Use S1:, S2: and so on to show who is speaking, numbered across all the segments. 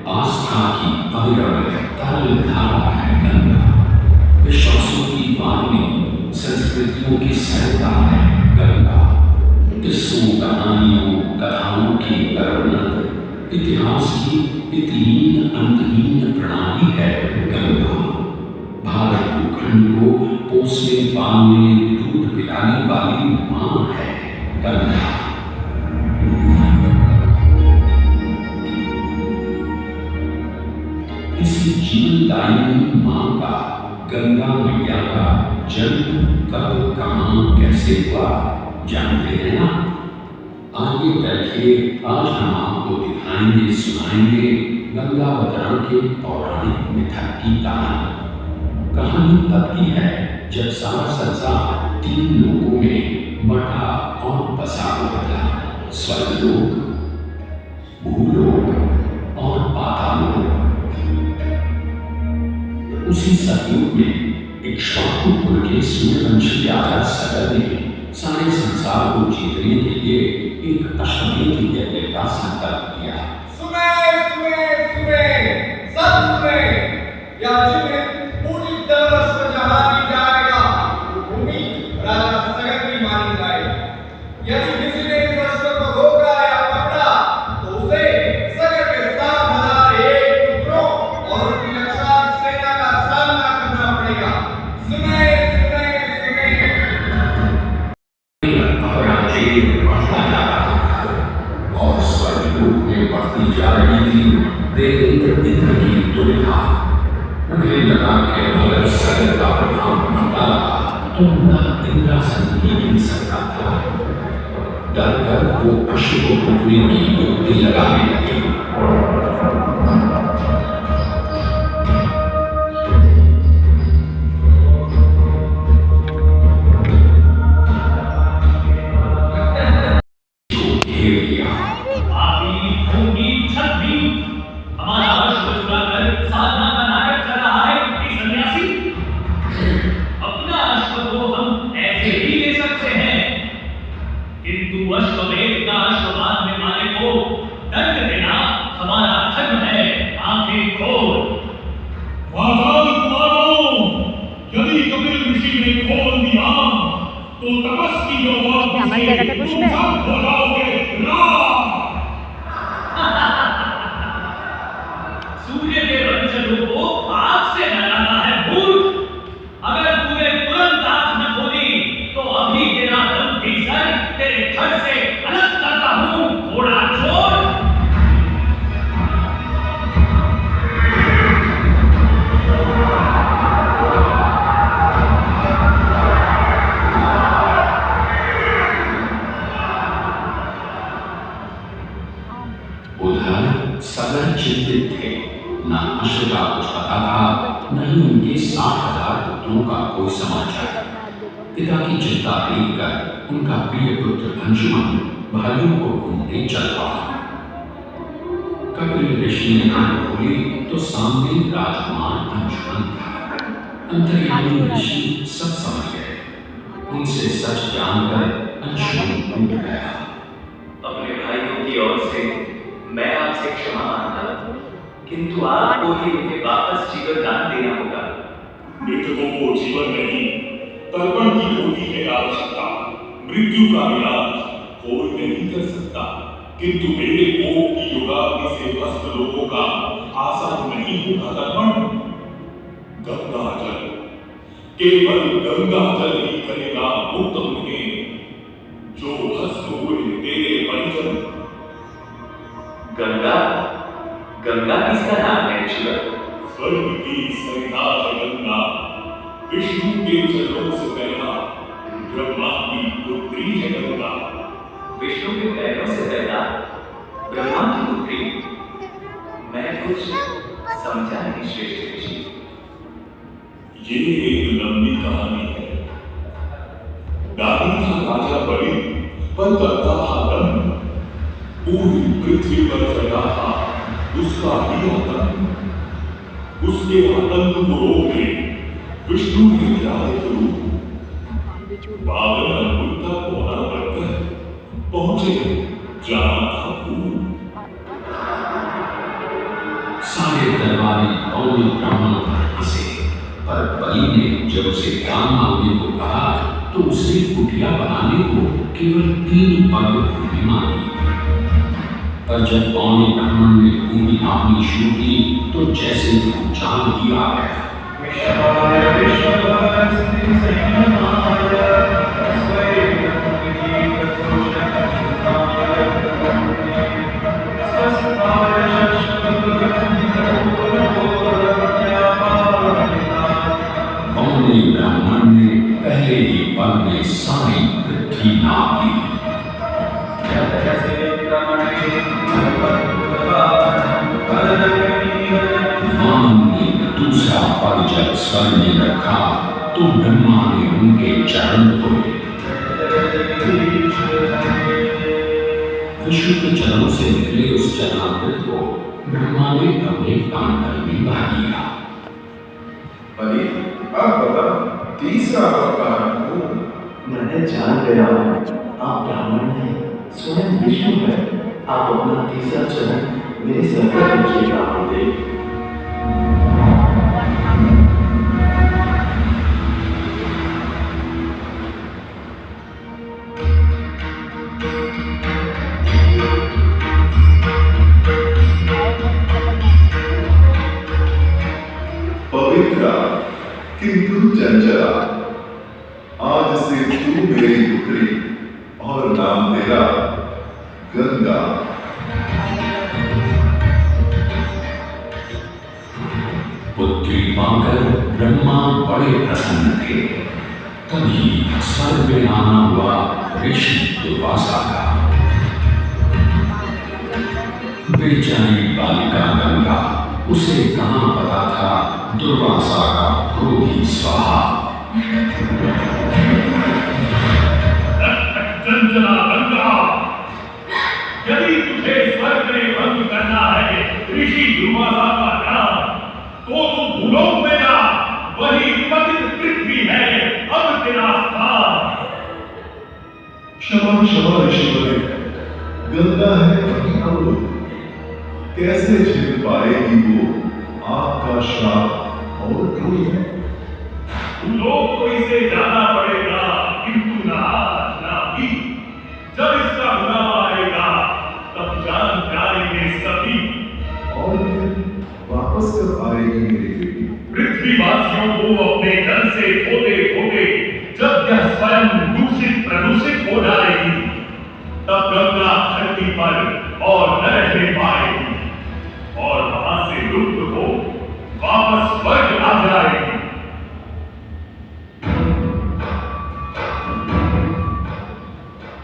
S1: आस्था की अविरल तरल धारा है गंगा। विश्वासों की वाणी, संस्कृतियों की सरलता है गंगा। किस्सों, कहानियों, कथाओं की गर्भनद, इतिहास की इतहीन अंतहीन प्रणाली है गंगा। भारत भूखंड को पोसने पालने दूध पिलाने वाली मां है गंगा। इसी जीवनदायिनी मां का, गंगा मैया का जन्म कब कहां कैसे हुआ जानते हैं ना? आइए बैठिए, आज हम आपको दिखाएंगे सुनाएंगे गंगावतरण के पौराणिक मिथक की कहानी। कहानी तब की है जब सारा संसार 3 लोकों में बटा और बसा हुआ था। स्वर्गलोक, भूलोक और पाताललोक। उसी सतयुग में इक्ष्वाकु कुल के सूर्यवंशी राजा सगर ने सारे संसार को जीतने के लिए एक अश्वमेध यज्ञ का संकल्प किया।
S2: सुने सुने सुने, सब सुने, या जिन्हें पूरी तरह से जहां दी जाएगा वो भूमि राजा सगर की मानी जाएगी। यदि किसी ने इस अश्व को रोका या पकड़ा तो उसे सगर के 7,001 पुत्रों और उनकी रक्षाक सेना का सामना करना पड़ेगा। सुने सुने सुने।
S1: अपराजेय बढ़ता जा रहा था और स्वर्गलोक में बढ़ती जा रही थी देवेंद्र इंद्र की दुविधा। उन्हें लगा कि अगर सगर का प्रभाव बढ़ता रहा तो उनका इंद्रासन ही मिल सकता था। डर कर वो अश्व को रोकने की युक्ति लगाने लगे।
S3: सूर्य के वंशजों को आग से डराना है भूत। अगर तूने तुरंत आंख न खोली तो अभी तेरा दम भीतर तेरे धड़ से अलग करता हूं, घोड़ा चोर।
S1: उधर सगर चिंतित थे। न अश्व का कुछ पता था, न ही उनके 60,000 पुत्रों का कोई समाचार। पिता की चिंता देखकर उनका प्रिय पुत्र अंशुमन भाइयों को ढूंढने चल पड़ा। कपिल ऋषि ने आंख खोली तो सामने राजकुमार अंशुमन था। अंतर्यामी ऋषि सब समझ गए। उनसे सच जानकर अंशुमन टूट गया।
S4: अपने भाइयों की ओर से मैं आपसे क्षमा मांगता हूं, किंतु आपको ही उन्हें वापस जीवन दान देना होगा।
S5: मृतकों को जीवन नहीं, तर्पण की होती है आवश्यकता। मृत्यु का इलाज कोई नहीं कर सकता, किंतु मेरे कोप की योगाग्नि से भस्म लोगों का आसान नहीं होगा तर्पण। गंगा जल, केवल गंगा जल ही करेगा मुक्त उन्हें, जो भस्म हुए तेरे परिजन।
S4: गंगा, गंगा किसका नाम है ऋषिवर?
S5: स्वर्ग की सरिता है गंगा, विष्णु के चरणों से पैदा ब्रह्मा की पुत्री है गंगा।
S4: विष्णु के पैरों से पैदा ब्रह्मा की पुत्री? मैं कुछ समझा नहीं श्रेष्ठ ऋषि।
S5: ये एक लंबी कहानी है। दादी था राजा बड़ी, पर करता था दंड। पूरी पृथ्वी पर फैला था उसका ही आतंक। उसके आतंक को रोकने विष्णु ने किया एक रूप। बावन अंगुल का कोना बनकर पहुंचे जहां था भूत।
S1: सारे दरबारी पौने ब्राह्मण पर हंसे, पर बलि ने जब उसे दान मांगने को कहा तो उसे कुटिया बनाने को केवल 3 पग भूमि मांगी। पर जब पौने ब्राह्मण ने भूमि नापनी शुरू की तो जैसे भूचाल ही आ गया। पौने ब्राह्मण ने पहले ही पल में सारी पृथ्वी नाप ली। वामन ने दूसरा पग जब स्वर में रखा तो ब्रह्मा ने उनके चरण धोए। विष्णु के चरणों से निकले उस चरणामृत को ब्रह्मा ने अपने कांधल में भर लिया।
S6: बलि, अब बता, तीसरा पग कहाँ हो?
S7: मैंने जान गया हूँ, आप ब्राह्मण हैं, स्वयं विष्णु है। आप अपना तीसरा चरण मेरे सर पर रखिए ब्राह्मण देव।
S6: पवित्रा किंतु चंचला, आज से तू मेरी पुत्री और नाम तेरा गंगा।
S1: पुत्री पाकर ब्रह्मा बड़े प्रसन्न थे। तभी स्वर्ग में आना हुआ ऋषि दुर्वासा का। बेचारी बालिका गंगा, उसे कहाँ पता था दुर्वासा का क्रोधी स्वभाव।
S3: चंचला गंगा, यदि तुझे स्वर्ग में भंग करना है ऋषि दुर्वासा का ध्यान, तो तू भूलोक में जा, वही पतित पृथ्वी है अब तेरा स्थान।
S6: क्षमा क्षमा ऋषिवरे, गंगा है वही अवरुद्ध, कैसे झेल पाएगी वो आपका श्राप और क्रोध?
S3: भूलोक को इसे जाना पड़ेगा, किंतु ना आज ना भी। जब इसका बुलावा आएगा तब जान जाएंगे सभी।
S6: और फिर वापस कब आएगी मेरी बेटी?
S3: पृथ्वीवासियों को अपने जल से धोते धोते जब यह स्वयं दूषित प्रदूषित हो जाएगी, तब गंगा धरती पर और न रहने पाएगी और वहां से लुप्त हो वापस स्वर्ग आ जाएगी।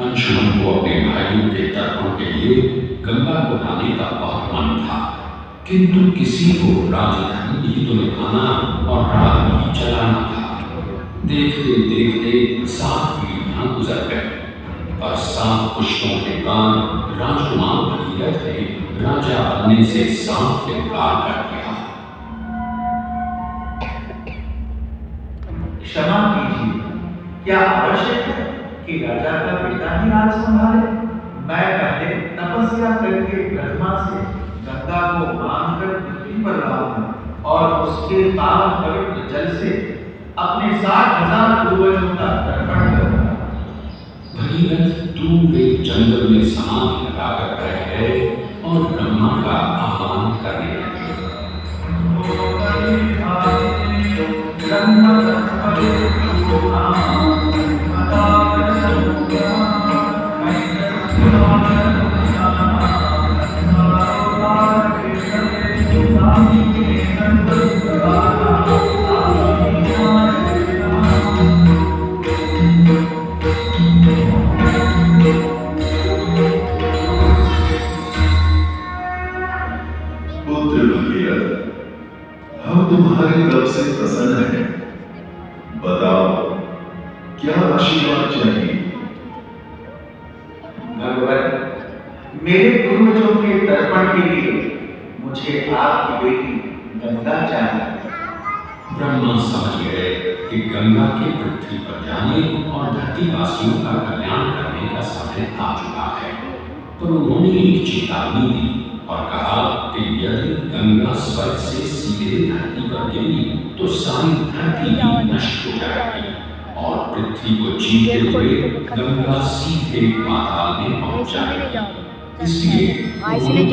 S1: अंशुमन को अपने भाइयों के तर्कों के लिए गंगा को लाने का बहुत मन था, किंतु किसी को राजधर्म ही तो निभाना और राज भी चलाना था। देखते देखते 7 पीढ़ियां गुजर गए, पर 7 पुष्पों के बाद राजकुमार भगीरथ ने राजा बनने से साफ इनकार कर दिया।
S7: क्षमा कीजिए, क्या आवश्यक है कि राजा का बेटा ही राज संभाले? मैं पहले तपस्या करके ब्रह्मा से गंगा को बांधकर पृथ्वी पर लाऊंगा और उसके पावन पवित्र जल से अपने 60,000 पूर्वजों का तर्पण करूंगा।
S1: भगीरथ दूर एक जंगल में समाधि लगाकर बैठ गए और ब्रह्मा का आह्वान करने लगे।
S6: पुत्र भगीरथ, हम तुम्हारे तप से प्रसन्न हैं। बताओ, क्या आशीर्वाद चाहिए?
S7: भगवान, मेरे पूर्वजों के तर्पण के लिए मुझे आपकी बेटी गंगा चाहिए।
S1: ब्रह्मा समझ गए कि गंगा के पृथ्वी पर जाने और धरतीवासियों का कल्याण करने का समय आ चुका है, पर उन्होंने एक चेतावनी दी और कहा कि यदि गंगा स्वर्ग से सीधे धरती पर गिरी तो सारी धरती ही नष्ट हो जाएगी और पृथ्वी को चीरते हुए गंगा सीधे पाताल में पहुंच जाएगी। इसलिए उन्होंने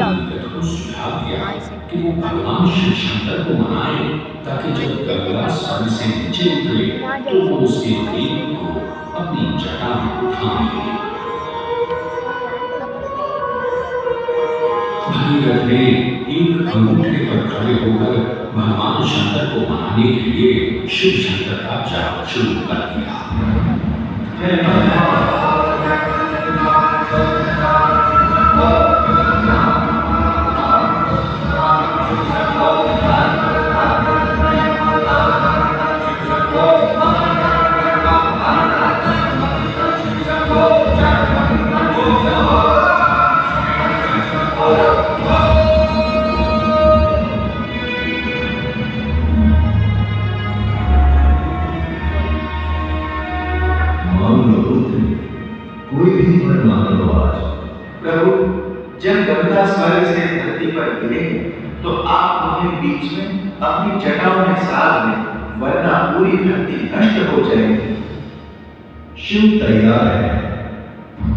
S1: को सुझाव दिया कि वो भगवान शिव शंकर को मनाए ताकि जब गंगा स्वर्ग से नीचे उतरे तो वो उसके देव को अपनी जटा में थाम ले। भगीरथ ने एक अंगूठे पर खड़े होकर भगवान शंकर को मनाने के लिए शिव शंकर का जाप शुरू कर दिया।
S6: कोई भी वर मांग लो आज।
S7: प्रभु, जब गंगा स्वर्ग से धरती पर गिरे तो आप उन्हें बीच में अपनी जटाओं में साध लें, वरना पूरी धरती नष्ट हो जाएगी।
S6: शिव तैयार है,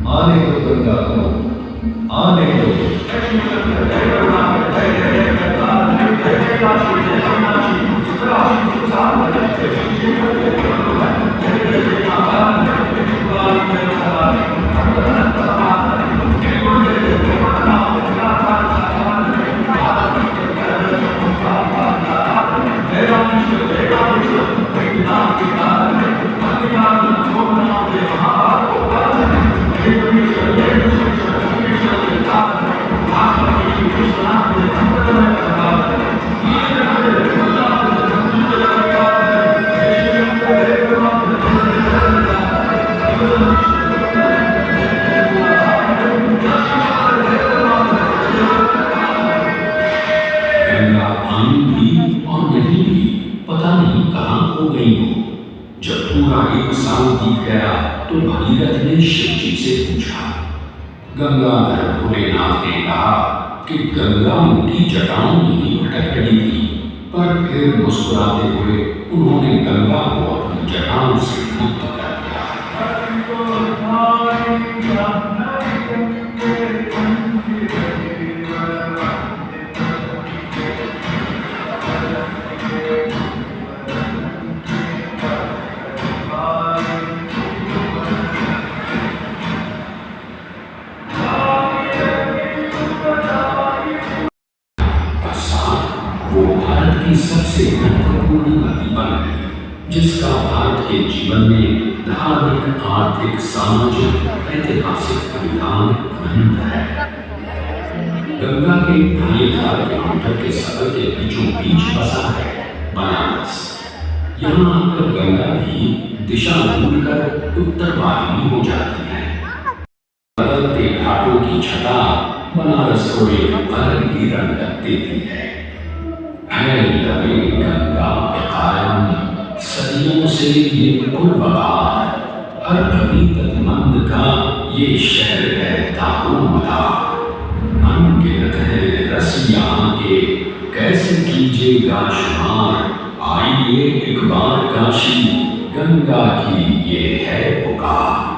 S6: आने दो गंगा को, आने दो।
S1: तो भगीरथ ने शिव जी से पूछा। गंगाधर भोलेनाथ ने कहा कि गंगा उनकी जटाओं में ही भटक रही थी, पर फिर मुस्कुराते हुए उन्होंने गंगा को अपनी जटाओं से मुक्त कर दिया। सबसे महत्वपूर्ण नदी बन गई, जिसका भारत के जीवन में धार्मिक, आर्थिक, सामाजिक, ऐतिहासिक परिणाम अनंत है। गंगा के 2500 किलोमीटर के सफर के बीचों बीच बसा है बनारस। यहाँ आकर गंगा भी दिशा भूलकर उत्तर वाहिनी हो जाती है। बदलते घाटों की छटा बनारस को एक अलग ही रंगत देती है। लबे गंगा पे कायम सदियों से ये पुरवकार, हर अभिगतमंद का ये शहर है दारोमदार। अनगिनत है रसिया के, कैसे कीजिएगा शुमार। आइए एक बार काशी, गंगा की ये है पुकार।